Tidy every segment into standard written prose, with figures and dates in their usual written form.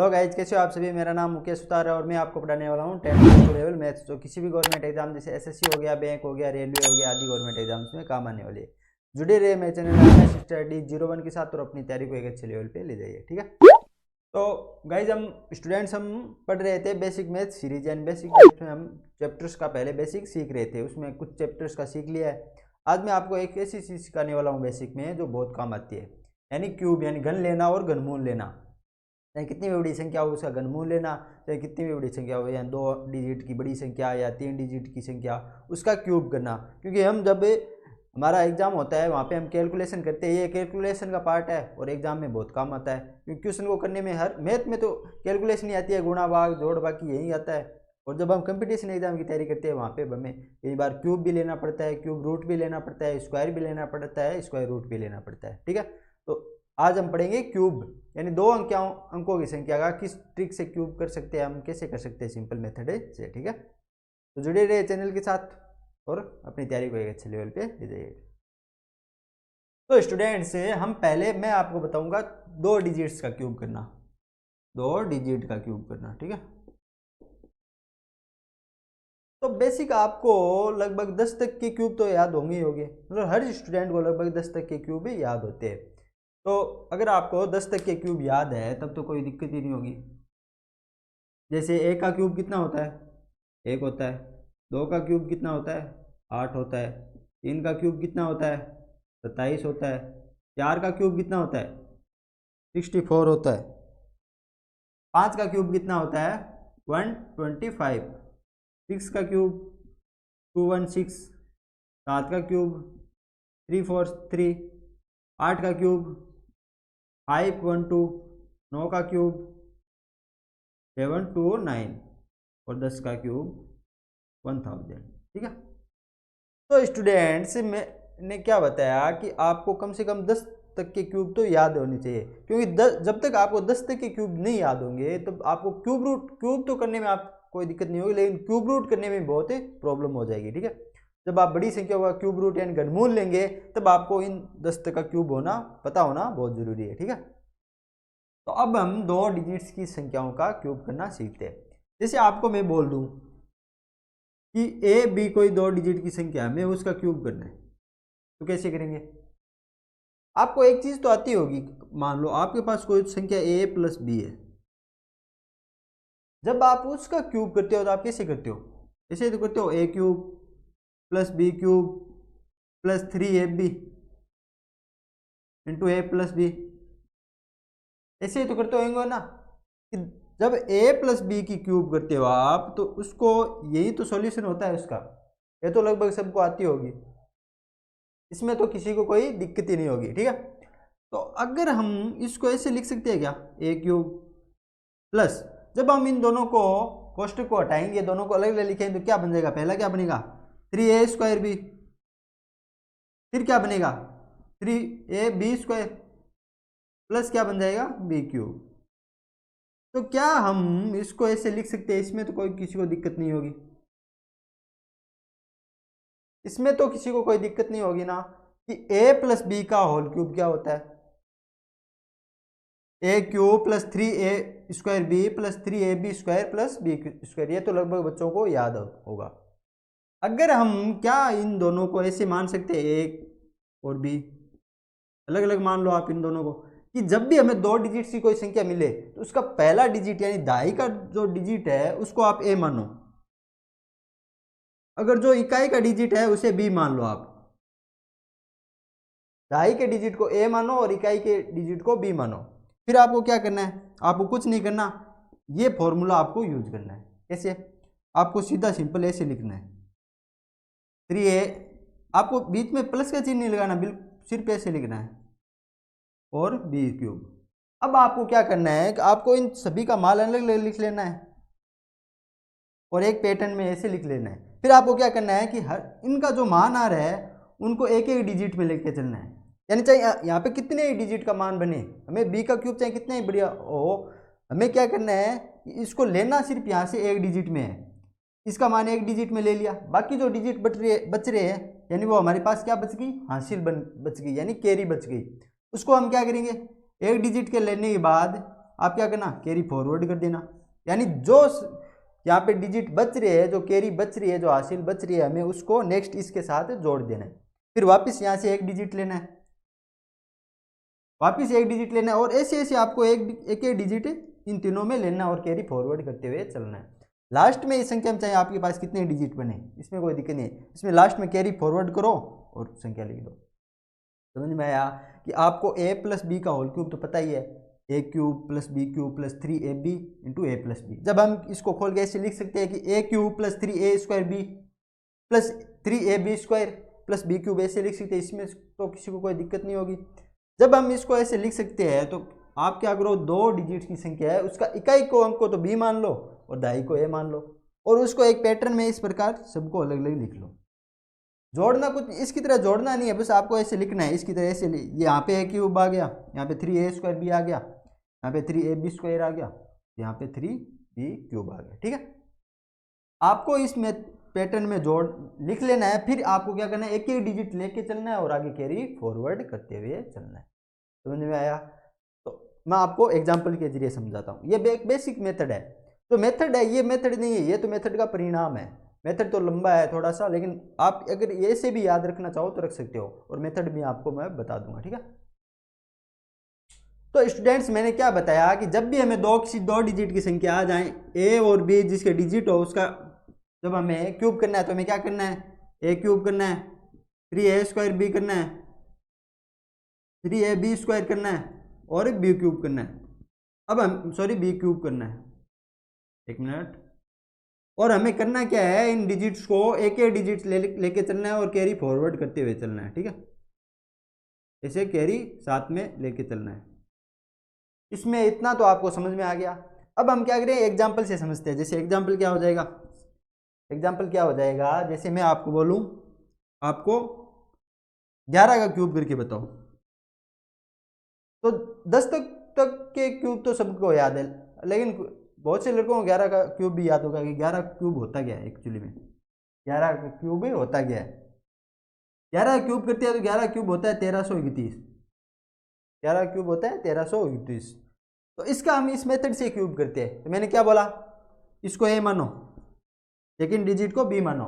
Hello guys, कैसे हो आप सभी। मेरा नाम मुकेश सुतार है और मैं आपको पढ़ाने वाला हूँ 10th लेवल मैथ्स, जो किसी भी गवर्नमेंट एग्जाम जैसे एसएससी हो गया, बैंक हो गया, रेलवे हो गया आदि गवर्नमेंट एग्जाम्स में काम आने वाली है। जुड़े रहे मेरे चैनल स्टडी 01 के साथ और अपनी तैयारी को एक अच्छे लेवल पे ले जाइए, ठीक है। तो गाइज हम स्टूडेंट्स हम पढ़ रहे थे basic math series and basic math में हम चैप्टर्स का पहले बेसिक सीख रहे थे, उसमें कुछ चैप्टर्स का सीख लिया है। आज मैं आपको एक ऐसी चीज़ सिखाने वाला हूँ बेसिक में जो बहुत काम आती है, यानी क्यूब, यानी घन लेना और घनमूल लेना। चाहे कितनी भी बड़ी संख्या हो उसका घनमूल लेना, चाहे कितनी भी बड़ी संख्या हो, या 2 डिजिट की बड़ी संख्या या 3 डिजिट की संख्या, उसका क्यूब करना। क्योंकि हम जब हमारा एग्जाम होता है वहाँ पे हम कैलकुलेशन करते हैं, ये कैलकुलेशन का पार्ट है और एग्जाम में बहुत काम आता है। क्योंकि क्वेश्चन को करने में हर मैथ में तो कैलकुलेशन ही आती है, गुणा भाग जोड़ बाकी यही आता है। और जब हम कंपटीशन एग्जाम की तैयारी करते हैं वहाँ पे हमें कई बार क्यूब भी लेना पड़ता है, क्यूब रूट भी लेना पड़ता है, स्क्वायर भी लेना पड़ता है, स्क्वायर रूट भी लेना पड़ता है, ठीक है। तो आज हम पढ़ेंगे क्यूब, यानी 2 अंकों की संख्या का किस ट्रिक से क्यूब कर सकते हैं, हम कैसे कर सकते हैं सिंपल मेथड से, ठीक है। तो जुड़े रहे चैनल के साथ और अपनी तैयारी को एक अच्छे लेवल पे ले जाइए। तो स्टूडेंट्स हम पहले मैं आपको बताऊंगा 2 डिजिट्स का क्यूब करना, 2 डिजिट का क्यूब करना, ठीक है। तो बेसिक आपको लगभग 10 तक के क्यूब तो याद होंगे ही होंगे, मतलब हर स्टूडेंट को लगभग 10 तक के क्यूब ही याद होते हैं। तो अगर आपको 10 तक के क्यूब याद है तब तो कोई दिक्कत ही नहीं होगी। जैसे 1 का क्यूब कितना होता है, 1 होता है। 2 का क्यूब कितना होता है, 8 होता है। 3 का क्यूब कितना होता है, 27 होता है। 4 का क्यूब कितना होता है, 64 होता है। 5 का क्यूब कितना होता है, 125। 6 का क्यूब 216। 7 का क्यूब 343। 8 का क्यूब 512। 9 का क्यूब 729 और 10 का क्यूब 1000, ठीक है। तो स्टूडेंट्स मैंने क्या बताया कि आपको कम से कम 10 तक के क्यूब तो याद होने चाहिए, क्योंकि जब तक आपको 10 तक के क्यूब नहीं याद होंगे तो आपको क्यूब तो करने में आप कोई दिक्कत नहीं होगी, लेकिन क्यूब रूट करने में बहुत प्रॉब्लम हो जाएगी, ठीक है। जब आप बड़ी संख्या का क्यूब रूट यानी घनमूल लेंगे तब आपको इन 10 तक का क्यूब होना पता होना बहुत जरूरी है, ठीक है। तो अब हम 2 डिजिट्स की संख्याओं का क्यूब करना सीखते हैं। जैसे आपको मैं बोल दूं कि ए बी कोई 2 डिजिट की संख्या है, हमें उसका क्यूब करना है, तो कैसे करेंगे। आपको एक चीज तो आती होगी, मान लो आपके पास कोई संख्या ए प्लस बी है। जब आप उसका क्यूब करते हो तो आप कैसे करते हो, ऐसे तो करते हो a cube plus b cube plus 3ab into a plus b, ऐसे ही तो करते होंगे ना। कि जब a प्लस बी की क्यूब करते हो आप तो उसको, यही तो सॉल्यूशन होता है उसका, ये तो लगभग सबको आती होगी, इसमें तो किसी को कोई दिक्कत ही नहीं होगी, ठीक है। तो अगर हम इसको ऐसे लिख सकते हैं क्या, a क्यूब प्लस, जब हम इन दोनों को कोष्टक को हटाएंगे, दोनों को अलग अलग लिखेंगे तो क्या बन जाएगा, पहला क्या बनेगा 3a² b, फिर क्या बनेगा 3ab² प्लस क्या बन जाएगा b क्यूब। तो क्या हम इसको ऐसे लिख सकते हैं, इसमें तो कोई किसी को दिक्कत नहीं होगी, इसमें तो किसी को कोई दिक्कत नहीं होगी ना कि a प्लस बी का होल क्यूब क्या होता है, a cube plus 3a² b plus 3ab² plus b², ये तो लगभग बच्चों को याद होगा। अगर हम क्या इन दोनों को ऐसे मान सकते हैं, a और b अलग अलग मान लो आप इन दोनों को, कि जब भी हमें 2 डिजिट की कोई संख्या मिले तो उसका पहला डिजिट यानी दाई का जो डिजिट है उसको आप a मानो, अगर जो इकाई का डिजिट है उसे b मान लो आप। दाई के डिजिट को a मानो और इकाई के डिजिट को b मानो। फिर आपको क्या करना है, आपको कुछ नहीं करना, ये फॉर्मूला आपको यूज करना है। कैसे, आपको सीधा सिंपल ऐसे लिखना है 3a, आपको बीच में प्लस का चिन्ह नहीं लगाना, बिल्कुल सिर्फ ऐसे लिखना है, और b क्यूब। अब आपको क्या करना है कि आपको इन सभी का मान अलग अलग लिख लेना है और एक पैटर्न में ऐसे लिख लेना है। फिर आपको क्या करना है कि हर इनका जो मान आ रहा है उनको एक एक डिजिट में लेके चलना है, यानी चाहे यहाँ पे कितने ही डिजिट का मान बने, हमें b का क्यूब चाहे कितना ही बढ़िया हो, हमें क्या करना है कि इसको लेना सिर्फ यहाँ से एक डिजिट में है, इसका मान एक डिजिट में ले लिया, बाकी जो डिजिट बच रहे हैं यानी वो हमारे पास क्या बच गई, हासिल बच गई, यानी कैरी बच गई। उसको हम क्या करेंगे, एक डिजिट के लेने के बाद आप क्या करना, कैरी फॉरवर्ड कर देना। यानी जो यहाँ पे डिजिट बच रही है, जो कैरी बच रही है, जो हासिल बच रही है, हमें उसको नेक्स्ट इसके साथ जोड़ देना है। फिर वापस यहाँ से एक डिजिट लेना है, वापस एक डिजिट लेना है, और ऐसे ऐसे आपको एक एक डिजिट इन तीनों में लेना और कैरी फॉरवर्ड करते हुए चलना है। लास्ट में इस संख्या में चाहे आपके पास कितने डिजिट बने, इसमें कोई दिक्कत नहीं है, इसमें लास्ट में कैरी फॉरवर्ड करो और संख्या लिख दो। समझ में आया कि आपको a प्लस बी का होल क्यूब तो पता ही है, a cube plus b cube plus 3ab into a plus b. जब हम इसको खोल के ऐसे लिख सकते हैं कि a cube plus 3a square b plus 3ab square plus b cube, ऐसे लिख सकते हैं, इसमें तो किसी को कोई दिक्कत नहीं होगी। जब हम इसको ऐसे लिख सकते हैं तो आप क्या करो, 2 डिजिट की संख्या है, उसका इकाई को अंक को तो b मान लो और दहाई को a मान लो, और उसको एक पैटर्न में इस प्रकार सबको अलग अलग लिख लो। जोड़ना कुछ इसकी तरह जोड़ना नहीं है, बस आपको ऐसे लिखना है इसकी तरह, ऐसे यहाँ पे ए क्यूब आ गया, यहाँ पे 3a स्क्वायर बी आ गया, यहाँ पे 3ab स्क्वायर आ गया, यहाँ पे 3b क्यूब आ गया। ठीक है, आपको इसमें पैटर्न में जोड़ लिख लेना है, फिर आपको क्या करना है, एक एक डिजिट लेके चलना है और आगे कैरी फॉरवर्ड करते हुए चलना है। समझ में आया? तो मैं आपको एग्जाम्पल के जरिए समझाता हूँ। ये एक बेसिक मेथड है, तो मेथड है, ये मेथड नहीं है, ये तो मेथड का परिणाम है। मेथड तो लंबा है थोड़ा सा, लेकिन आप अगर ये से भी याद रखना चाहो तो रख सकते हो, और मेथड भी आपको मैं बता दूंगा। ठीक है, तो स्टूडेंट्स मैंने क्या बताया कि जब भी हमें किसी दो डिजिट की संख्या आ जाए, ए और बी जिसके डिजिट हो, उसका जब हमें क्यूब करना है तो हमें क्या करना है, ए क्यूब करना है, 3a स्क्वायर बी करना है, 3ab स्क्वायर करना है, और बी क्यूब करना है। अब हम बी क्यूब करना है, एक मिनट। और हमें करना क्या है, इन डिजिट्स को एक एक डिजिट लेके चलना है और कैरी फॉरवर्ड करते हुए चलना है। ठीक है, इसे कैरी साथ में लेके चलना है। इसमें इतना तो आपको समझ में आ गया। अब हम क्या करें, एग्जाम्पल से समझते हैं। जैसे एग्जाम्पल क्या हो जाएगा, एग्जाम्पल क्या हो जाएगा, जैसे मैं आपको बोलूं, आपको 11 का क्यूब करके बताओ, तो 10 तक के क्यूब तो सबको याद है, लेकिन बहुत से लड़कों को 11 का क्यूब भी याद होगा कि 11 क्यूब होता क्या है एक्चुअली में। 11 का क्यूब ही होता क्या है, 11 का क्यूब करते हैं तो 11 क्यूब होता है 1331, 11 क्यूब होता है 1331। तो इसका हम इस मेथड से क्यूब करते हैं। तो मैंने क्या बोला, इसको ए मानो, सेकेंड डिजिट को बी मानो,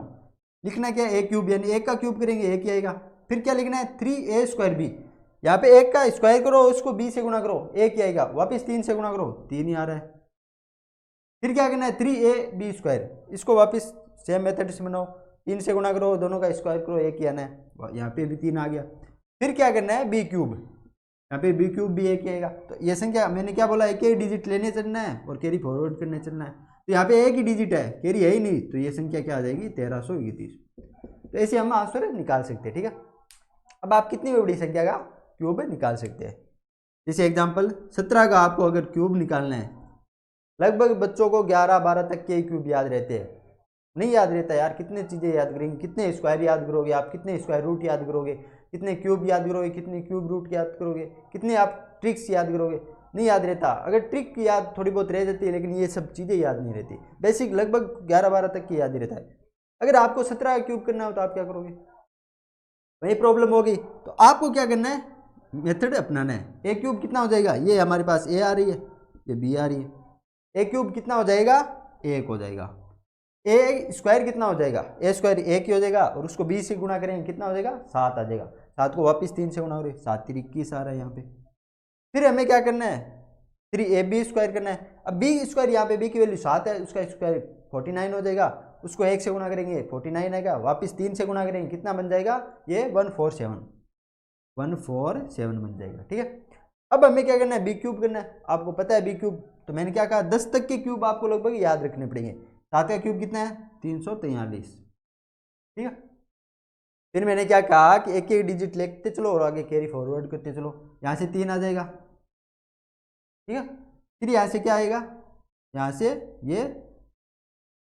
लिखना क्या है, ए क्यूब, यानी एक का क्यूब करेंगे एक ही आएगा। फिर क्या लिखना है, 3a स्क्वायर बी, यहाँ पे एक का स्क्वायर करो, उसको b से गुणा करो, एक ही आएगा, वापिस 3 से गुणा करो, 3 ही आ रहा है। फिर क्या करना है, 3ab स्क्वायर, इसको वापस सेम मेथड से बनाओ, 3 से गुणा करो, दोनों का स्क्वायर करो, एक ही आना है, यहाँ पे भी 3 आ गया। फिर क्या करना है, बी क्यूब, यहाँ पे बी क्यूब भी एक ही आएगा। तो ये संख्या मैंने क्या बोला, एक ही डिजिट लेने चलना है और कैरी फॉरवर्ड करने चलना है। तो यहाँ पे एक ही डिजिट है, कैरी है ही नहीं, तो ये संख्या क्या आ जाएगी, 1331। तो ऐसे हम आंसर निकाल सकते हैं। ठीक है, अब आप कितनी बड़ी संख्या का क्यूब निकाल सकते हैं। जैसे एग्जाम्पल 17 का आपको अगर क्यूब निकालना है, लगभग बच्चों को 11-12 तक के क्यूब याद रहते हैं, नहीं याद रहता यार, कितने चीज़ें याद करेंगे, कितने स्क्वायर याद करोगे आप, कितने स्क्वायर रूट याद करोगे, कितने क्यूब याद करोगे, कितने क्यूब रूट याद करोगे, कितने आप ट्रिक्स याद करोगे, नहीं याद रहता। अगर ट्रिक की याद थोड़ी बहुत रह जाती है, लेकिन ये सब चीज़ें याद नहीं रहती। बेसिक लगभग 11-12 तक की याद ही रहता है। अगर आपको 17 का क्यूब करना हो तो आप क्या करोगे, वही प्रॉब्लम होगी। तो आपको क्या करना है, मेथड अपनाना है। ए क्यूब कितना हो जाएगा, ये हमारे पास ए आ रही है, ये बी आ रही है, ए क्यूब कितना हो जाएगा, एक हो जाएगा। ए स्क्वायर कितना हो जाएगा, ए स्क्वायर एक ही हो जाएगा, और उसको बी से गुणा करेंगे कितना हो जाएगा, 7 आ जाएगा। 7 को वापस 3 से गुणा करें, 7×3=21 आ रहा है यहाँ पे। फिर हमें क्या करना है, 3ab स्क्वायर करना है। अब बी स्क्वायर, यहाँ पे बी की वैल्यू 7 है, उसका स्क्वायर 49 हो जाएगा, उसको 1 से गुणा करेंगे 49 आएगा, वापस 3 से गुणा करेंगे कितना बन जाएगा, ये 147 बन जाएगा। ठीक है, अब हमें क्या करना है, बी क्यूब करना है। आपको पता है बी क्यूब, तो मैंने क्या कहा, 10 तक के क्यूब आपको लगभग याद रखने पड़ेंगे। 7 का क्यूब कितना है, 343। ठीक है, फिर मैंने क्या कहा कि एक एक डिजिट लेते चलो और आगे कैरी फॉरवर्ड करते चलो। यहाँ से 3 आ जाएगा, ठीक है। फिर यहाँ से क्या आएगा, यहाँ से ये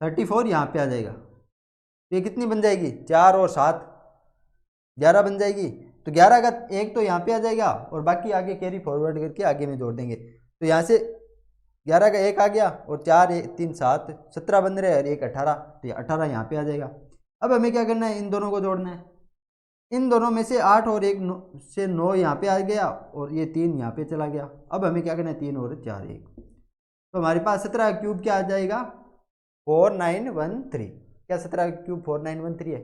34 यहाँ पे आ जाएगा, तो ये कितनी बन जाएगी, 4 और 7 11 बन जाएगी। तो 11 का एक तो यहाँ पे आ जाएगा, और बाकी आगे कैरी फॉरवर्ड करके आगे में जोड़ देंगे। तो यहाँ से 11 का एक आ गया, और 4 3 7 17 बन रहे हैं, और एक 18, तो ये 18 यहाँ पे आ जाएगा। अब हमें क्या करना है, इन दोनों को जोड़ना है। इन दोनों में से 8 और 1 से 9 यहाँ पे आ गया और ये 3 यहाँ पे चला गया। अब हमें क्या करना है, 3 और 4 1, तो हमारे पास 17 क्यूब क्या आ जाएगा, 4913। क्या 17 क्यूब 4913 है?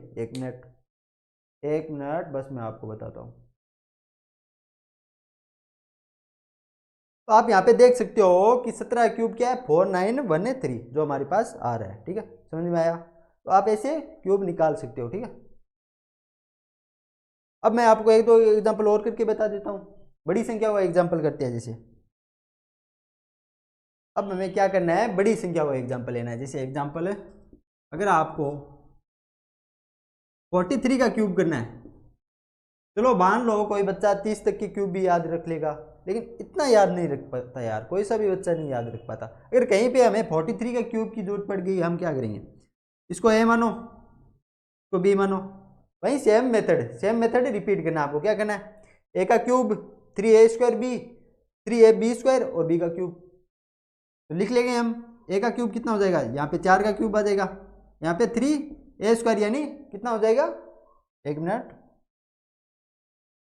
एक मिनट बस मैं आपको बताता हूँ। तो आप यहाँ पे देख सकते हो कि 17 क्यूब क्या है, 4913 जो हमारे पास आ रहा है। ठीक है, समझ में आया? तो आप ऐसे क्यूब निकाल सकते हो। ठीक है, अब मैं आपको एक दो एग्जांपल और करके बता देता हूँ। बड़ी संख्या का एग्जांपल करते हैं। जैसे अब हमें क्या करना है, बड़ी संख्या का एग्जांपल लेना है। जैसे एग्जांपल है, अगर आपको 43 का क्यूब करना है, चलो मान लो कोई बच्चा 30 तक की क्यूब भी याद रख लेगा, लेकिन इतना याद नहीं रख पाता यार, कोई सा भी बच्चा नहीं याद रख पाता। अगर कहीं पे हमें 43 का क्यूब की जरूरत पड़ गई, हम क्या करेंगे, इसको ए मानो, इसको बी मानो, वही सेम मेथड रिपीट करना है। आपको क्या करना है, ए का क्यूब 3a² बी, 3ab² और बी का क्यूब। तो लिख लेंगे हम, ए का क्यूब कितना हो जाएगा, यहाँ पे 4 का क्यूब आ जाएगा, यहाँ पे 3a² यानी कितना हो जाएगा, एक मिनट,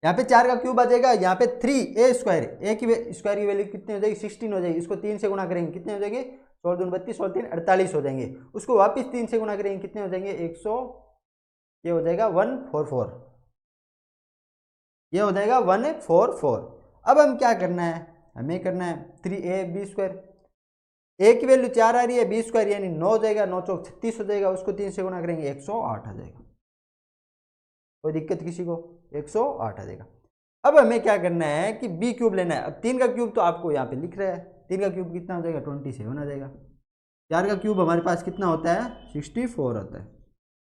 यहाँ पे 4 का क्यूब आ जाएगा, यहाँ पे 3a², ए की स्क्वायर की वैल्यू कितनी हो जाएगी, 16 हो जाएगी। इसको 3 से गुणा करेंगे, कितने हो जाएंगे, 16 दूनी 32, 16 3 48 हो जाएंगे। उसको वापस 3 से गुणा करेंगे, कितने हो जाएंगे, 100, ये हो जाएगा 144, ये हो जाएगा 144। अब हम क्या करना है, हमें करना है 3ab², ए की वैल्यू 4 आ रही है, b² यानी 9 हो जाएगा, 9 चौक 36 हो जाएगा। उसको 3 से गुणा करेंगे, 108 आ जाएगा। कोई दिक्कत किसी को, 108 आ जाएगा। अब हमें क्या करना है कि बी क्यूब लेना है। अब 3 का क्यूब तो आपको यहाँ पे लिख रहा है, 3 का क्यूब कितना हो जाएगा, 27 आ जाएगा। 4 का क्यूब हमारे पास कितना होता है, 64 होता है।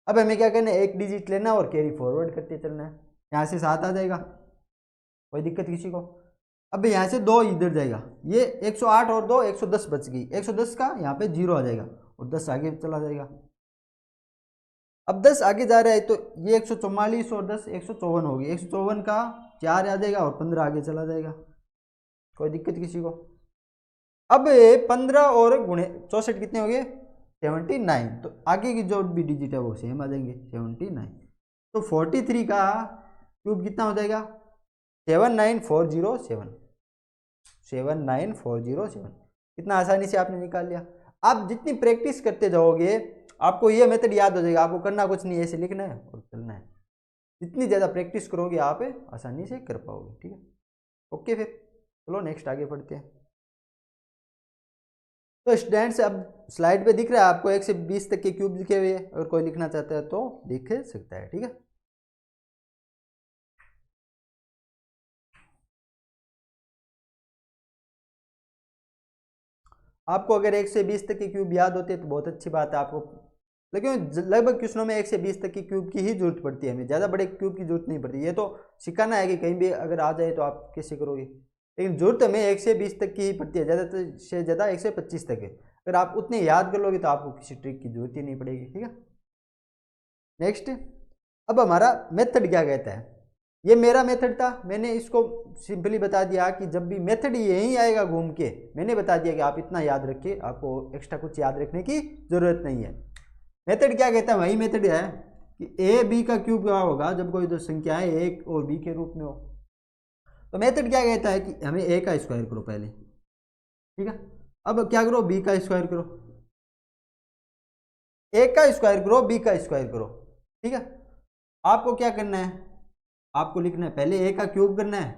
अब हमें क्या करना है, एक डिजिट लेना है और कैरी फॉरवर्ड करते चलना है। यहाँ से 7 आ जाएगा, कोई दिक्कत किसी को। अब यहाँ से 2 इधर जाएगा, ये 108 और 2 110 बच गई, 110 का यहाँ पे 0 आ जाएगा और 10 आगे चला जाएगा। अब 10 आगे जा रहा है तो ये 144 और 10 154 होगी, 154 का 4 आ जाएगा और 15 आगे चला जाएगा। कोई दिक्कत किसी को। अब 15 और गुणे 64 कितने हो गए, 79, तो आगे की जो भी डिजिट है वो सेम आ जाएंगे, 79। तो 43 का क्यूब कितना हो जाएगा, 79407, 79407। कितना आसानी से आपने निकाल लिया। आप जितनी प्रैक्टिस करते जाओगे आपको ये मेथड याद हो जाएगा। आपको करना कुछ नहीं है, ऐसे लिखना है और चलना है। जितनी ज़्यादा प्रैक्टिस करोगे आप आसानी से कर पाओगे। ठीक है, ओके, फिर चलो नेक्स्ट आगे बढ़ते हैं। तो स्टूडेंट्स अब स्लाइड पे दिख रहा है आपको 1 से 20 तक के क्यूब लिखे हुए, अगर कोई लिखना चाहता है तो लिख सकता है। ठीक है, आपको अगर 1 से 20 तक के क्यूब याद होते हैं तो बहुत अच्छी बात है आपको, लेकिन लगभग क्वेश्चनों में 1 से 20 तक की क्यूब की ही जरूरत पड़ती है, हमें ज़्यादा बड़े क्यूब की जरूरत नहीं पड़ती। ये तो सिखाना है कि कहीं भी अगर आ जाए तो आप कैसे करोगे, लेकिन जरूरत हमें 1 से 20 तक की ही पड़ती है, ज़्यादा से ज़्यादा 1 से 25 तक है। अगर आप उतने याद कर लोगे तो आपको किसी ट्रिक की जरूरत ही नहीं पड़ेगी। ठीक है, नेक्स्ट, अब हमारा मेथड क्या कहता है। ये मेरा मेथड था, मैंने इसको सिंपली बता दिया कि जब भी मेथड यहीं आएगा घूम के, मैंने बता दिया कि आप इतना याद रखिए, आपको एक्स्ट्रा कुछ याद रखने की जरूरत नहीं है। मेथड क्या कहता है, वही मेथड है कि ए बी का क्यूब क्या होगा जब कोई दो संख्याएं एक और बी के रूप में हो। तो मेथड क्या कहता है कि हमें ए का स्क्वायर करो पहले, ठीक है, अब क्या करो, बी का स्क्वायर करो, ए का स्क्वायर करो, बी का स्क्वायर करो। ठीक है, आपको क्या करना है, आपको लिखना है पहले ए का क्यूब करना है,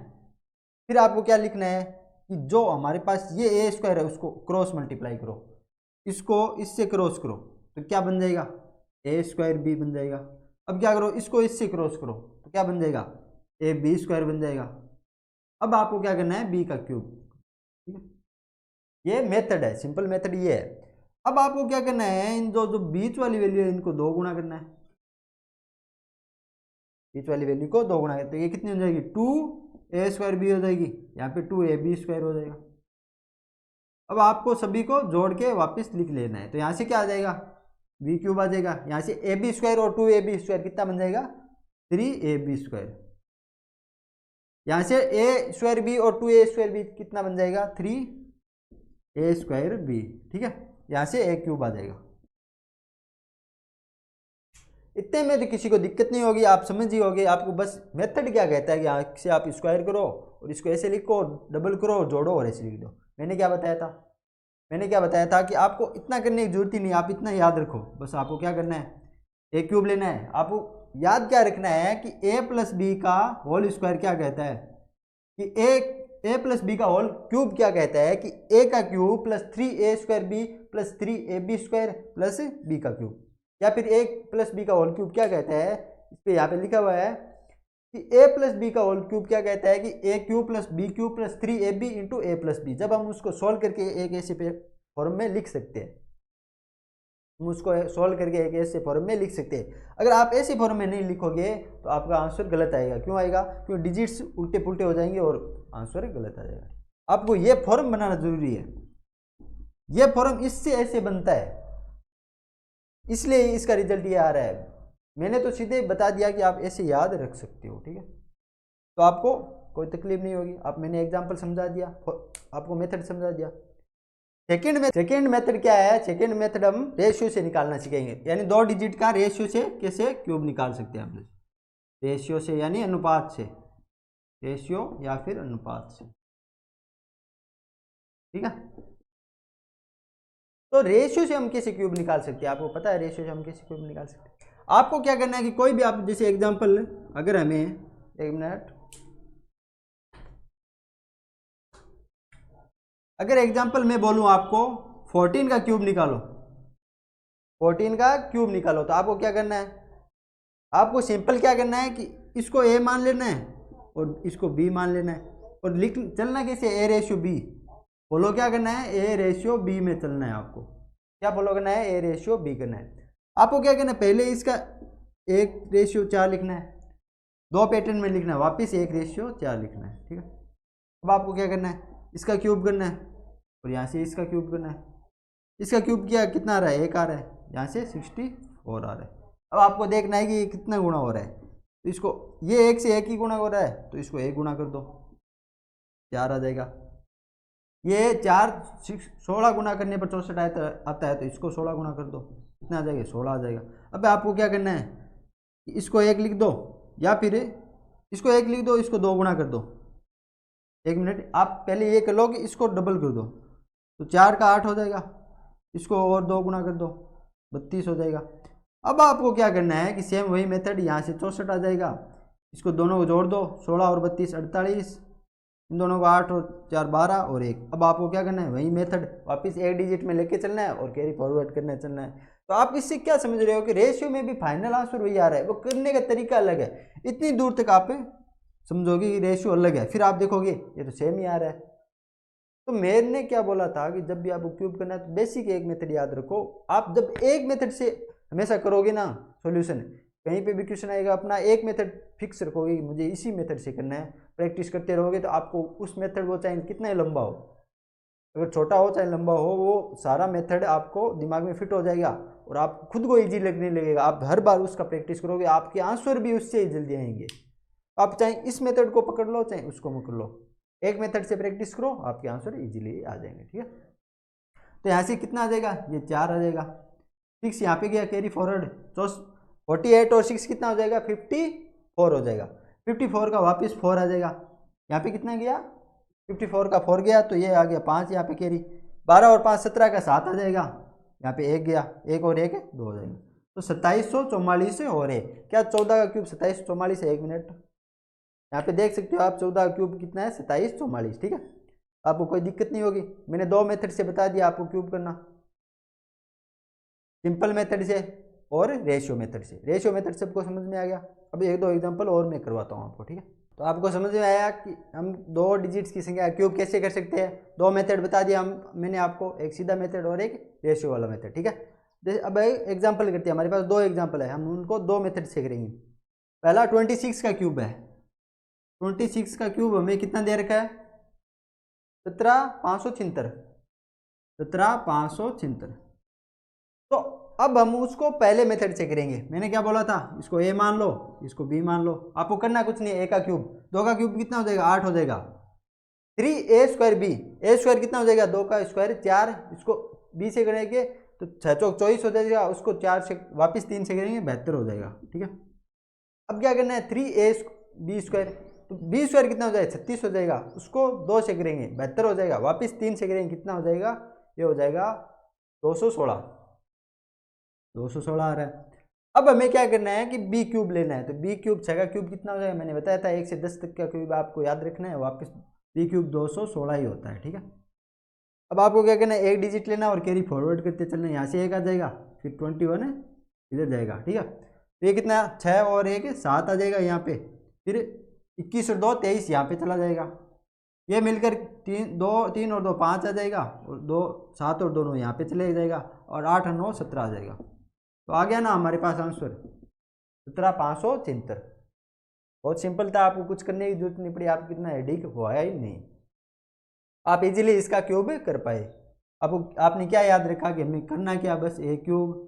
फिर आपको क्या लिखना है कि जो हमारे पास ये ए स्क्वायर है उसको क्रॉस मल्टीप्लाई करो, इसको इससे क्रॉस करो, तो क्या बन जाएगा, a² बी बन जाएगा। अब क्या करो, इसको इससे क्रॉस करो तो क्या बन जाएगा, ab² बन जाएगा। अब आपको क्या करना है, बी का क्यूब। ठीक है, ये मेथड है, सिंपल मेथड ये है। अब आपको क्या करना है, इन जो जो बीच वाली वैल्यू है इनको 2 गुना करना है, बीच वाली वैल्यू को 2 गुना करते, तो ये कितनी हो जाएगी, 2a² बी हो जाएगी, यहाँ पे 2ab² हो जाएगा। अब आपको सभी को जोड़ के वापस लिख लेना है, तो यहाँ से क्या आ जाएगा, b³ आ जाएगा, यहाँ से ab² और 2ab² कितना बन जाएगा, 3ab²। यहाँ से a² b और 2a² b कितना बन जाएगा, 3a² b। ठीक है, यहाँ से a³ आ जाएगा। इतने में तो किसी को दिक्कत नहीं होगी, आप समझ ही होगे। आपको बस मेथड क्या कहता है कि यहाँ से आप स्क्वायर करो और इसको ऐसे लिखो, डबल करो, जोड़ो और ऐसे लिख दो। मैंने क्या बताया था? मैंने क्या बताया था कि आपको इतना करने की जरूरत ही नहीं, आप इतना याद रखो। बस आपको क्या करना है, ए क्यूब लेना है। आपको याद क्या रखना है कि ए प्लस बी का होल स्क्वायर क्या कहता है, कि ए प्लस बी का होल क्यूब क्या कहता है कि ए का cube plus 3a² B plus 3ab² plus B का क्यूब, या फिर ए प्लस बी का होल क्यूब क्या कहता है, इस पर यहाँ पे लिखा हुआ है कि ए प्लस बी का होल क्यूब क्या कहता है कि a cube plus b cube plus 3ab into a plus b. जब हम उसको सोल्व करके एक ऐसे फॉर्म में लिख सकते हैं, हम उसको सोल्व करके एक ऐसे फॉर्म में लिख सकते हैं। अगर आप ऐसे फॉर्म में नहीं लिखोगे तो आपका आंसर गलत आएगा। क्यों आएगा? क्योंकि डिजिट्स उल्टे पुल्टे हो जाएंगे और आंसर गलत आ जाएगा। आपको ये फॉर्म बनाना जरूरी है। ये फॉर्म इससे ऐसे बनता है, इसलिए इसका रिजल्ट ये आ रहा है। मैंने तो सीधे बता दिया कि आप ऐसे याद रख सकते हो, ठीक है, तो आपको कोई तकलीफ नहीं होगी। आप मैंने एग्जाम्पल समझा दिया, आपको मेथड समझा दिया। सेकेंड मेथड क्या है? सेकेंड मेथड हम रेशियो से निकालना सीखेंगे, यानी 2 डिजिट का रेशियो से कैसे क्यूब निकाल सकते हैं हम। रेशियो से यानी अनुपात से, रेशियो या फिर अनुपात से, ठीक है। तो रेशियो से हम कैसे क्यूब निकाल सकते हैं? आपको पता है रेशियो से हम कैसे क्यूब निकाल सकते हैं? आपको क्या करना है कि कोई भी आप जैसे एग्जांपल, अगर हमें एक मिनट, अगर एग्जांपल मैं बोलूं आपको 14 का क्यूब निकालो, 14 का क्यूब निकालो, तो आपको क्या करना है? आपको सिंपल क्या करना है कि इसको ए मान लेना है और इसको बी मान लेना है, और लिख चलना कैसे, ए रेशियो बी। फॉलो क्या करना है? ए रेशियो बी में चलना है। आपको क्या फॉलो करना है? ए रेशियो बी करना है। आपको क्या करना है? पहले इसका 1:4 लिखना है, 2 पैटर्न में लिखना है, वापिस 1:4 लिखना है, ठीक है। अब आपको क्या करना है? इसका क्यूब करना है और यहाँ से इसका क्यूब करना है। इसका क्यूब कितना आ रहा है? 1 आ रहा है, यहाँ से 64 आ रहा है। अब आपको देखना है कि ये कितना गुणा हो रहा है, तो इसको ये 1 से 1 ही गुणा हो रहा है, तो इसको 1 गुणा कर दो, 4 आ जाएगा। ये 4 16 गुणा करने पर 64 आता है, तो इसको 16 गुणा कर दो, कितना आ जाएगा? 16 आ जाएगा। अब आपको क्या करना है? इसको 1 लिख दो, या फिर इसको 1 लिख दो, इसको 2 गुणा कर दो। 1 मिनट, आप पहले ये कर लो कि इसको डबल कर दो, तो 4 का 8 हो जाएगा, इसको और 2 गुणा कर दो, 32 हो जाएगा। अब आपको क्या करना है कि सेम वही मेथड, यहाँ से 64 आ जाएगा, इसको दोनों को जोड़ दो, 16 और 32 48, इन दोनों को 8 और 4 12 और 1। अब आपको क्या करना है? वही मेथड वापस एक डिजिट में लेके चलना है और कैरी फॉरवर्ड करना चलना है। तो आप इससे क्या समझ रहे हो कि रेशियो में भी फाइनल आंसर वही आ रहा है, वो करने का तरीका अलग है। इतनी दूर तक आप समझोगे कि रेशियो अलग है, फिर आप देखोगे ये तो सेम ही आ रहा है। तो मैंने क्या बोला था कि जब भी आपको क्यूब करना है तो बेसिक एक मेथड याद रखो। आप जब एक मेथड से हमेशा करोगे ना सॉल्यूशन, कहीं पे भी क्वेश्चन आएगा, अपना एक मेथड फिक्स रखोगे कि मुझे इसी मेथड से करना है, प्रैक्टिस करते रहोगे, तो आपको उस मेथड, वो चाहे कितना ही लंबा हो, अगर छोटा हो चाहे लंबा हो, वो सारा मेथड आपको दिमाग में फिट हो जाएगा और आप खुद को ईजी लगने लगेगा। आप हर बार उसका प्रैक्टिस करोगे, आपके आंसर भी उससे ही जल्दी आएंगे। आप चाहे इस मेथड को पकड़ लो चाहे उसको पकड़ लो, एक मेथड से प्रैक्टिस करो, आपके आंसर इजीली आ जाएंगे, ठीक है। तो यहाँ से कितना आ जाएगा? ये 4 आ जाएगा, 6 यहाँ पे गया कैरी फॉरवर्ड, तो 48 और 6 कितना हो जाएगा? 54 हो जाएगा। 54 का वापस 4 आ जाएगा, यहाँ पे कितना गया? 54 का 4 गया, तो ये आ गया 5 यहाँ पे कैरी, 12 और 5 17 का 7 आ जाएगा, यहाँ पे 1 गया, 1 और 1 2 हो जाएगा, तो 2744 हो रहे। क्या 14 का क्यूब 2744 है? 1 मिनट, यहाँ पे देख सकते हो आप, 14 का क्यूब कितना है? 2744, ठीक है। आपको कोई दिक्कत नहीं होगी, मैंने 2 मेथड से बता दिया आपको क्यूब करना, सिंपल मेथड से और रेशियो मेथड से। रेशियो मेथड सबको समझ में आ गया। अब 1-2 एग्जांपल और मैं करवाता हूँ आपको, ठीक है। तो आपको समझ में आया कि हम 2 डिजिट्स की संख्या क्यूब कैसे कर सकते हैं। 2 मेथड बता दिया मैंने आपको, एक सीधा मेथड और एक रेशियो वाला मेथड, ठीक है। जैसे अब एग्जाम्पल करते हैं, हमारे पास 2 एग्जाम्पल है, हम उनको 2 मेथड से करेंगे। पहला 26 का क्यूब है। 26 का क्यूब हमें कितना दे रखा है? 17576, 17576। तो अब हम उसको पहले मेथड से करेंगे। मैंने क्या बोला था? इसको ए मान लो, इसको बी मान लो। आपको करना कुछ नहीं है, ए का क्यूब, 2 का क्यूब कितना हो जाएगा? 8 हो जाएगा। 3a² बी, a² कितना हो जाएगा? 2 का स्क्वायर 4, इसको बी से करेंगे तो 6 चौक 24 हो जाएगा, उसको 4 से वापस 3 से करेंगे 72 हो जाएगा, ठीक है। अब क्या करना है 3ab², तो b² कितना हो जाएगा 36 हो जाएगा, उसको 2 से करेंगे 72 हो जाएगा, वापस 3 से करेंगे कितना हो जाएगा, ये हो जाएगा 216, 216 आ रहा है। अब हमें क्या करना है कि b³ लेना है, तो b³ 6 का क्यूब कितना हो जाएगा, मैंने बताया था 1 से 10 तक का क्यूब आपको याद रखना है, वापस b³ 216 ही होता है, ठीक है। अब आपको क्या करना है एक डिजिट लेना और कैरी फॉरवर्ड करते चलना है, यहाँ से 1 आ जाएगा, फिर 21 है इधर जाएगा, ठीक है। तो ये कितना 6 और 1 7 आ जाएगा यहाँ पे, फिर 21 और 2 23 यहाँ पे चला जाएगा, ये मिलकर 3 और 2 5 आ जाएगा, और 2 7 और 2 यहाँ पे चले जाएगा, और 8 और 9 17 आ जाएगा। तो आ गया ना हमारे पास आंसर 17,573। बहुत सिंपल था, आपको कुछ करने की जरूरत नहीं पड़ी, आप कितना हेडिक हुआ ही नहीं, आप इजीली इसका क्यूब कर पाए। अब आपने क्या याद रखा कि हमें करना क्या, बस a³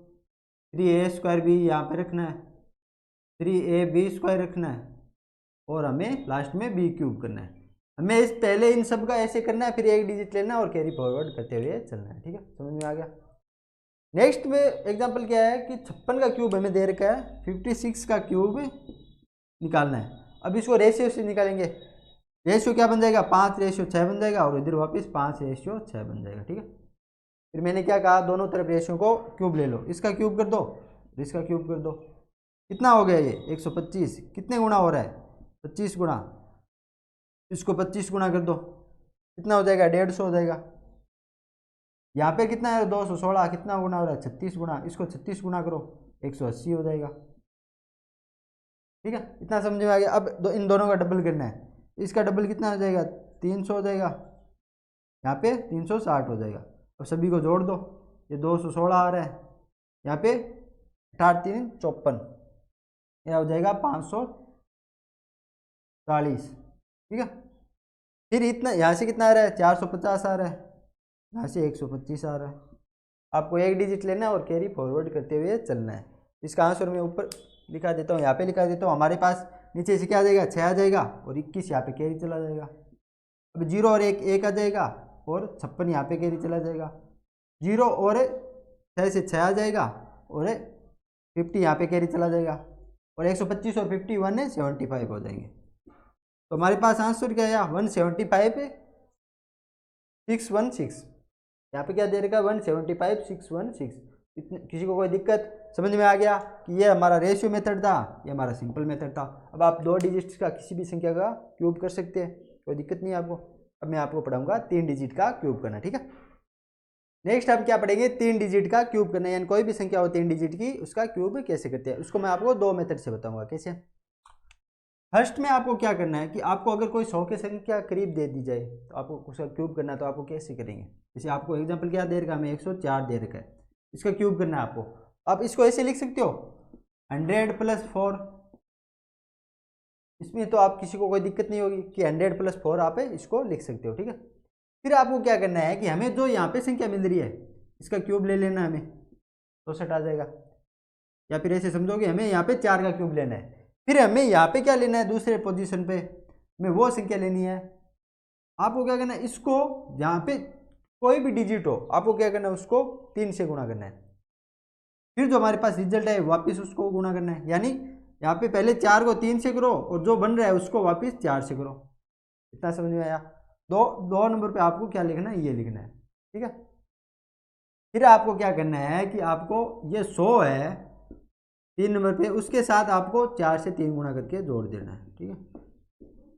3a² भी यहाँ पे रखना है, 3ab² रखना है, और हमें लास्ट में b³ करना है। हमें इस पहले इन सब का ऐसे करना है, फिर एक डिजिट लेना है और कैरी फॉरवर्ड करते हुए चलना है, ठीक है, समझ में आ गया। नेक्स्ट में एग्जांपल क्या है कि 56 का क्यूब हमें दे रखा है, 56 का क्यूब निकालना है। अब इसको रेशियो से निकालेंगे, रेशियो क्या बन जाएगा 5:6 बन जाएगा, और इधर वापस 5:6 बन जाएगा, ठीक है। फिर मैंने क्या कहा दोनों तरफ रेशियो को क्यूब ले लो, इसका क्यूब कर दो, इसका क्यूब कर दो, कितना हो गया ये 125, कितने गुना हो रहा है 25 गुना, इसको 25 गुना कर दो, कितना हो जाएगा 150 हो जाएगा। यहाँ पे कितना है 216, कितना गुना हो रहा है 36 गुना, इसको 36 गुना करो 180 हो जाएगा, ठीक है, इतना समझ में आ गया। अब इन दोनों का डबल करना है, इसका डबल कितना हो जाएगा 300 हो जाएगा, यहाँ पे 360 हो जाएगा। अब सभी को जोड़ दो, ये 216 आ रहा है, यहाँ पे 8 3 54, यह हो जाएगा 540, ठीक है। फिर इतना यहाँ से कितना आ रहा है 450 आ रहा है, यहाँ से 125 आ रहा है। आपको एक डिजिट लेना है और कैरी फॉरवर्ड करते हुए चलना है। इसका आंसर मैं ऊपर लिखा देता हूँ, यहाँ पे लिखा देता हूँ, हमारे पास नीचे से क्या आ जाएगा 6 आ जाएगा, और 21 यहाँ पे कैरी चला जाएगा। अब 0 और 1 आ जाएगा, और 56 यहाँ पे कैरी चला जाएगा, 0 और 6 से 6 आ जाएगा, और 50 यहाँ पे कैरी चला जाएगा, और 125 और 50 175 हो जाएंगे। तो हमारे पास आंसर क्या है 175 616, यहाँ पे क्या दे रखा है 175 616। किसी को कोई दिक्कत समझ में आ गया कि ये हमारा रेशियो मेथड था, ये हमारा सिंपल मेथड था। अब आप 2 डिजिट्स का किसी भी संख्या का क्यूब कर सकते हैं, कोई दिक्कत नहीं है आपको। अब मैं आपको पढ़ाऊंगा 3 डिजिट का क्यूब करना, ठीक है। नेक्स्ट हम क्या पढ़ेंगे 3 डिजिट का क्यूब करना, यानी कोई भी संख्या हो 3 डिजिट की उसका क्यूब कैसे करते हैं, उसको मैं आपको 2 मेथड से बताऊंगा कैसे। फर्स्ट में आपको क्या करना है कि आपको अगर कोई 100 की संख्या करीब दे दी जाए तो आपको उसका क्यूब करना है, तो आपको कैसे करेंगे। जैसे आपको एग्जांपल क्या दे रखा है, हमें 104 दे रखा है, इसका क्यूब करना है आपको। आप इसको ऐसे लिख सकते हो 100 + 4, इसमें तो आप किसी को कोई दिक्कत नहीं होगी कि 100 + 4 आप इसको लिख सकते हो, ठीक है। फिर आपको क्या करना है कि हमें जो यहाँ पे संख्या मिल रही है इसका क्यूब ले लेना है, हमें 64 आ जाएगा। या फिर ऐसे समझोगे हमें यहाँ पे 4 का क्यूब लेना है, फिर हमें यहाँ पे क्या लेना है दूसरे पोजीशन पे हमें वो संख्या लेनी है। आपको क्या करना है इसको यहाँ पे कोई भी डिजिट हो आपको क्या करना है उसको 3 से गुणा करना है, फिर जो हमारे पास रिजल्ट है वापस उसको गुणा करना है। यानी यहाँ पे पहले 4 को 3 से करो और जो बन रहा है उसको वापस 4 से करो। इतना समझ में आया। दो नंबर पे आपको क्या लिखना है ये लिखना है, ठीक है। फिर आपको क्या करना है कि आपको ये 100 है 3 नंबर पे, उसके साथ आपको 4 से 3 गुणा करके जोड़ देना है, ठीक है।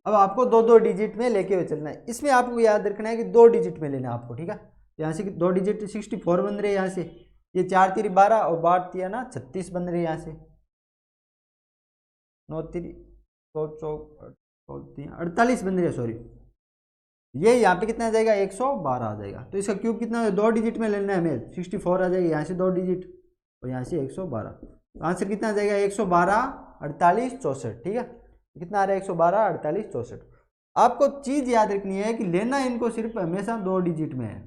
अब आपको 2 डिजिट में लेके हुए चलना है। इसमें आपको याद रखना है कि 2 डिजिट में लेना है आपको, ठीक है। यहाँ से 2 डिजिट 64 बन रहे हैं, यहाँ से ये 4 3 12 और 12 3 ना 36 बन रहे हैं, यहाँ से 9 3 48 बन रहे हैं, सॉरी। ये यहाँ पे कितना आ जाएगा 112 आ जाएगा। तो इसका क्यूब कितना है 2 डिजिट में लेना है हमें, 64 आ जाएगा, यहाँ से 2 डिजिट और यहाँ से 112। तो आंसर कितना आ जाएगा 112 48 64, ठीक है। कितना आ रहा है 112 48 64। आपको चीज़ याद रखनी है कि लेना इनको सिर्फ हमेशा 2 डिजिट में है।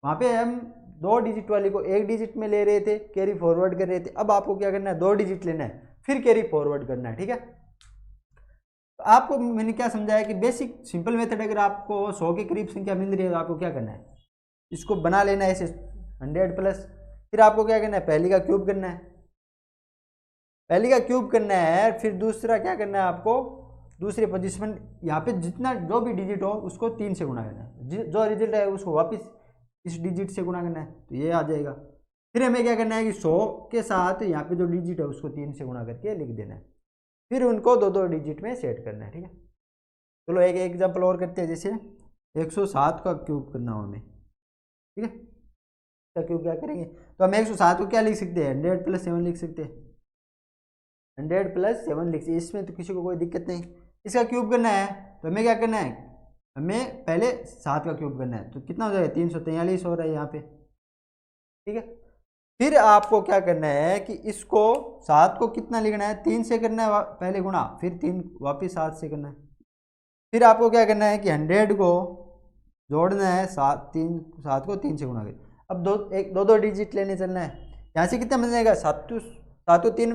वहाँ पे हम 2 डिजिट वाले को 1 डिजिट में ले रहे थे, कैरी फॉरवर्ड कर रहे थे। अब आपको क्या करना है 2 डिजिट लेना है फिर कैरी फॉरवर्ड करना है, ठीक है। तो आपको मैंने क्या समझाया कि बेसिक सिंपल मेथड, अगर आपको 100 के करीब संख्या मिल रही है तो आपको क्या करना है इसको बना लेना है ऐसे 100 प्लस, फिर आपको क्या करना है, पहली का क्यूब करना है, पहली का क्यूब करना है, फिर दूसरा क्या करना है आपको, दूसरी पोजीशन यहाँ पे जितना जो भी डिजिट हो उसको 3 से गुना करना है, जो रिजल्ट है उसको वापस इस डिजिट से गुना करना है, तो ये आ जाएगा। फिर हमें क्या करना है कि 100 के साथ यहाँ पे जो डिजिट है उसको 3 से गुना करके लिख देना है, फिर उनको दो दो डिजिट में सेट करना है, ठीक है। चलो एक एग्जाम्पल और करते हैं, जैसे 107 का क्यूब करना हो हमें, ठीक है। इसका क्यूब क्या करेंगे, तो हम 107 को क्या लिख सकते हैं, 100 + 7 लिख सकते हैं, 100 + 7 लिख सकते हैं, इसमें तो किसी को कोई दिक्कत नहीं। इसका क्यूब करना है तो हमें क्या करना है, हमें पहले 7 का क्यूब करना है, तो कितना हो जाएगा, 343 हो रहा है यहाँ पे, ठीक है। फिर आपको क्या करना है कि इसको 7 को कितना लिखना है, 3 से करना है पहले गुणा, फिर 3 वापिस 7 से करना है। फिर आपको क्या करना है कि 100 को जोड़ना है 7 को 3 से गुणा कर। अब दो डिजिट लेने चलना है, यहाँ से कितना मिल जाएगा, 7 को 3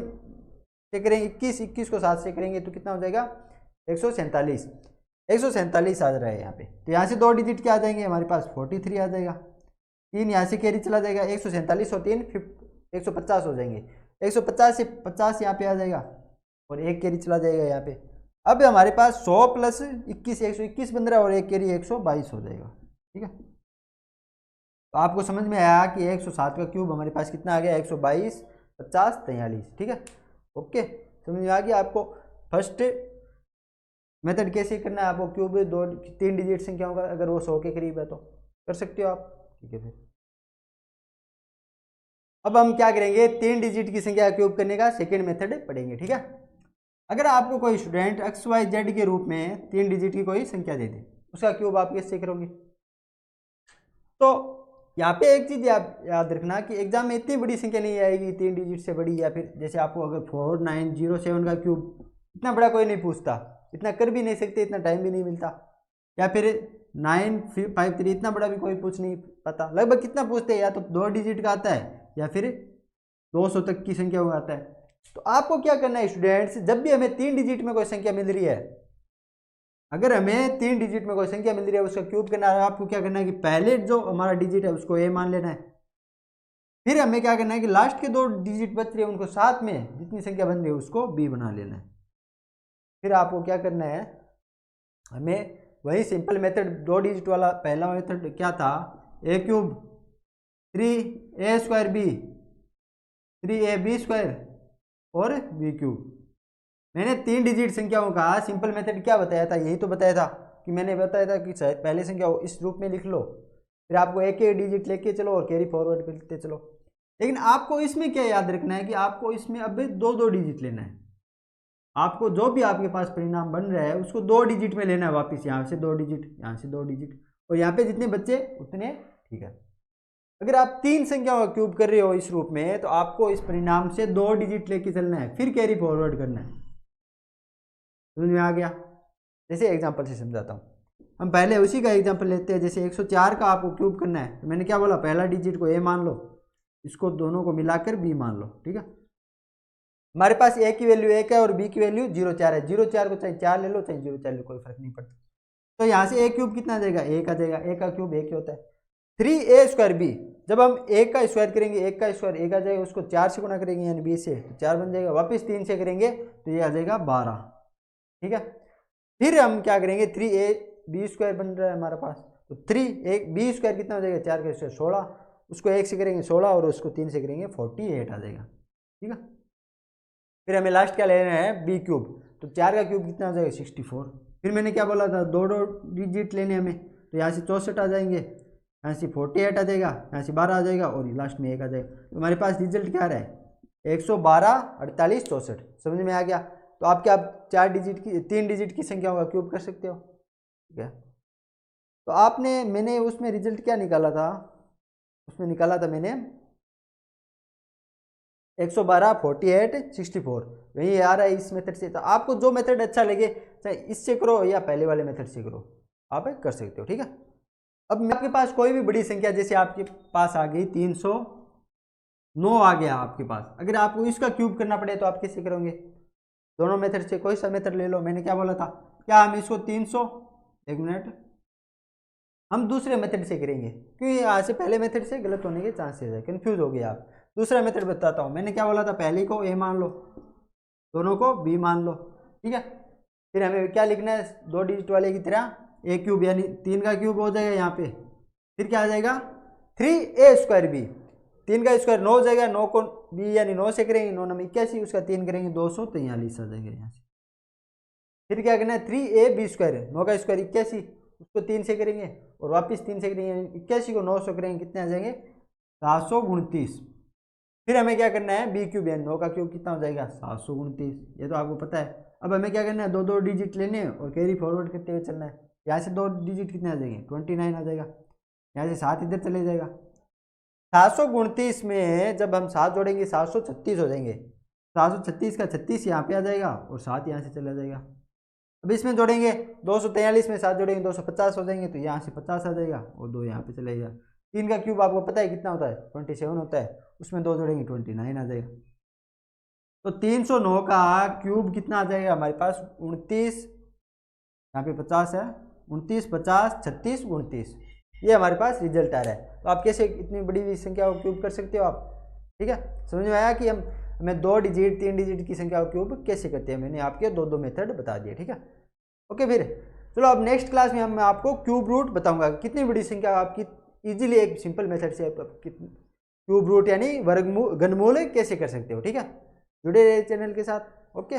से करेंगे 21 को 7 से करेंगे तो कितना हो जाएगा, 147 आ रहा है यहाँ पे। तो यहाँ से दो डिजिट क्या आ जाएंगे हमारे पास, 43 आ जाएगा, 3 यहाँ से कैरी चला जाएगा, 147 और 3 150 हो जाएंगे, 150 से 50 यहाँ पे आ जाएगा और एक कैरी चला जाएगा यहाँ पे। अब हमारे पास 100 + 21 121 बन रहा है और एक कैरी 122 हो जाएगा, ठीक है। तो आपको समझ में आया कि 107 का क्यूब हमारे पास कितना आ गया, 122 50 43, ठीक है। ओके, समझ में आ गया आपको फर्स्ट मेथड कैसे करना है, आपको क्यूब 3 डिजिट संख्याओं का अगर वो 100 के करीब है तो कर सकते हो आप, ठीक है। फिर अब हम क्या करेंगे, 3 डिजिट की संख्या क्यूब करने का सेकेंड मेथड पढ़ेंगे, ठीक है। अगर आपको कोई स्टूडेंट XYZ के रूप में 3 डिजिट की कोई संख्या दे दे, उसका क्यूब आप कैसे करोगे। तो यहाँ पे एक चीज याद रखना कि एग्जाम में इतनी बड़ी संख्या नहीं आएगी 3 डिजिट से बड़ी, या फिर जैसे आपको अगर 4907 का क्यूब, इतना बड़ा कोई नहीं पूछता, इतना कर भी नहीं सकते, इतना टाइम भी नहीं मिलता, या फिर 953 इतना बड़ा भी कोई पूछ नहीं पाता। लगभग कितना पूछते हैं, या तो 2 डिजिट का आता है या फिर 200 तक की संख्या हो आता है। तो आपको क्या करना है स्टूडेंट्स, जब भी हमें 3 डिजिट में कोई संख्या मिल रही है, अगर हमें 3 डिजिट में कोई संख्या मिल रही है उसका क्यूब करना है, आपको क्या करना है कि पहले जो हमारा डिजिट है उसको A मान लेना है, फिर हमें क्या करना है कि लास्ट के 2 डिजिट बच रहे हैं उनको साथ में जितनी संख्या बन रही है उसको B बना लेना है। फिर आपको क्या करना है, हमें वही सिंपल मेथड 2 डिजिट वाला पहला मेथड क्या था, A³ 3A² B 3AB² और B³ मैंने 3 डिजिट संख्याओं का सिंपल मेथड क्या बताया था, यही तो बताया था कि मैंने बताया था कि पहले संख्या इस रूप में लिख लो, फिर आपको एक डिजिट लेके चलो और कैरी फॉरवर्ड करते चलो। लेकिन आपको इसमें क्या याद रखना है कि आपको इसमें अब 2 डिजिट लेना है, आपको जो भी आपके पास परिणाम बन रहा है उसको 2 डिजिट में लेना है, वापस यहाँ से 2 डिजिट, यहाँ से 2 डिजिट, और यहाँ पे जितने बच्चे उतने, ठीक है। अगर आप 3 संख्याओं का क्यूब कर रहे हो इस रूप में तो आपको इस परिणाम से 2 डिजिट लेके चलना है, फिर कैरी फॉरवर्ड करना है। समझ में आ गया, जैसे एग्जांपल से समझाता हूँ। हम पहले उसी का एग्जांपल लेते हैं, जैसे 104 का आपको क्यूब करना है, तो मैंने क्या बोला, पहला डिजिट को A मान लो, इसको दोनों को मिलाकर B मान लो, ठीक है। हमारे पास A की वैल्यू 1 है और B की वैल्यू 0,4 है, 0,4 को चाहे 4 ले लो चाहे 0,4 ले लो, कोई फर्क नहीं पड़ता। तो यहाँ से A क्यूब कितना आ जाएगा, 1 आ जाएगा, A का क्यूब 1 ही होता है। 3A² B, जब हम 1 का स्क्वायर करेंगे, 1 का स्क्वायर 1 आ जाएगा, उसको 4 से गुना करेंगे यानी B से, तो 4 बन जाएगा, वापस 3 से करेंगे तो ये आ जाएगा 12, ठीक है। फिर हम क्या करेंगे, 3AB² बन रहा है हमारे पास, तो 3B² कितना हो जाएगा, 4 का स्क्वायर 16, उसको 1 से करेंगे 16 और उसको 3 से करेंगे 48 आ जाएगा, ठीक है। फिर हमें लास्ट क्या लेना है, B³, तो 4 का क्यूब कितना हो जाएगा 64। फिर मैंने क्या बोला था, 2 डिजिट लेने हमें, तो यहाँ से 64 आ जाएंगे, यहाँ से 48 आ जाएगा, यहाँ से 12 आ जाएगा और लास्ट में 1 आ जाएगा। तो हमारे पास रिजल्ट क्या आ रहा है, 112 48 64। समझ में आ गया। तो आपके आप 3 डिजिट की संख्याओं का क्यूब कर सकते हो, ठीक है। तो मैंने उसमें रिजल्ट क्या निकाला था, उसमें निकाला था मैंने 112 48 64, वही आ रहा है इस मेथड से। तो आपको जो मेथड अच्छा लगे, चाहे इससे करो या पहले वाले मेथड से करो, आप कर सकते हो, ठीक है। अब आपके पास कोई भी बड़ी संख्या, जैसे आपके पास आ गई 309 आ गया आपके पास, अगर आपको इसका क्यूब करना पड़े तो आप कैसे करोगे, दोनों मेथड से कोई सा मेथड ले लो। मैंने क्या बोला था, क्या हम इसको 300, एक मिनट, हम दूसरे मेथड से करेंगे, क्योंकि यहाँ से पहले मेथड से गलत होने के चांसेस है, कंफ्यूज हो गए आप। दूसरा मेथड बताता हूँ। मैंने क्या बोला था, पहले को ए मान लो, दोनों को बी मान लो, ठीक है। फिर हमें क्या लिखना है, 2 डिजिट वाले की तरह ए क्यूब यानी 3 का क्यूब हो जाएगा यहाँ पे। फिर क्या आ जाएगा 3a² बी, 3 का स्क्वायर 9 हो जाएगा, 9 को बी यानी 9 से करेंगे, 9 9 81, उसका 3 करेंगे 243 आ जाएगा यहाँ से। फिर क्या करना है 3ab², 9 का स्क्वायर 81, उसको 3 से करेंगे और वापस 3 से करेंगे, 81 को 9 से करेंगे, कितने आ जाएंगे 729। फिर हमें क्या करना है बी क्यूब यानी 9 का क्यूब कितना हो जाएगा 729, ये तो आपको पता है। अब हमें क्या करना है 2 डिजिट लेने हैं और कैरी फॉरवर्ड करते हुए चलना है। यहाँ से 2 डिजिट कितने आ जाएंगे 29 आ जाएगा, यहाँ से 7 इधर चले जाएगा। 729 में जब हम 7 जोड़ेंगे 736 हो जाएंगे, 736 का 36 यहाँ पे आ जाएगा और 7 यहाँ से चला जाएगा। अब इसमें जोड़ेंगे 243 में 7 जोड़ेंगे 250 हो जाएंगे, तो यहाँ से 50 आ जाएगा और 2 यहाँ पे चलेगा। 3 का क्यूब आपको पता है कितना होता है 27 होता है, उसमें 2 जोड़ेंगे 29 आ जाएगा। तो 309 का क्यूब कितना आ जाएगा हमारे पास 29, यहाँ पे 50 है, 29 50 36 29, ये हमारे पास रिजल्ट आ रहा है। तो आप कैसे इतनी बड़ी संख्या को क्यूब कर सकते हो आप, ठीक है। समझ में आया कि हमें 2 डिजिट 3 डिजिट की संख्या को क्यूब कैसे करते हैं, मैंने आपके 2 मेथड बता दिए, ठीक है। ओके, फिर चलो अब नेक्स्ट क्लास में मैं आपको क्यूब रूट बताऊंगा, कितनी बड़ी संख्या आपकी इजीली एक सिंपल मेथड से क्यूब रूट यानी घनमूल कैसे कर सकते हो, ठीक है। जुड़े रहे चैनल के साथ, ओके।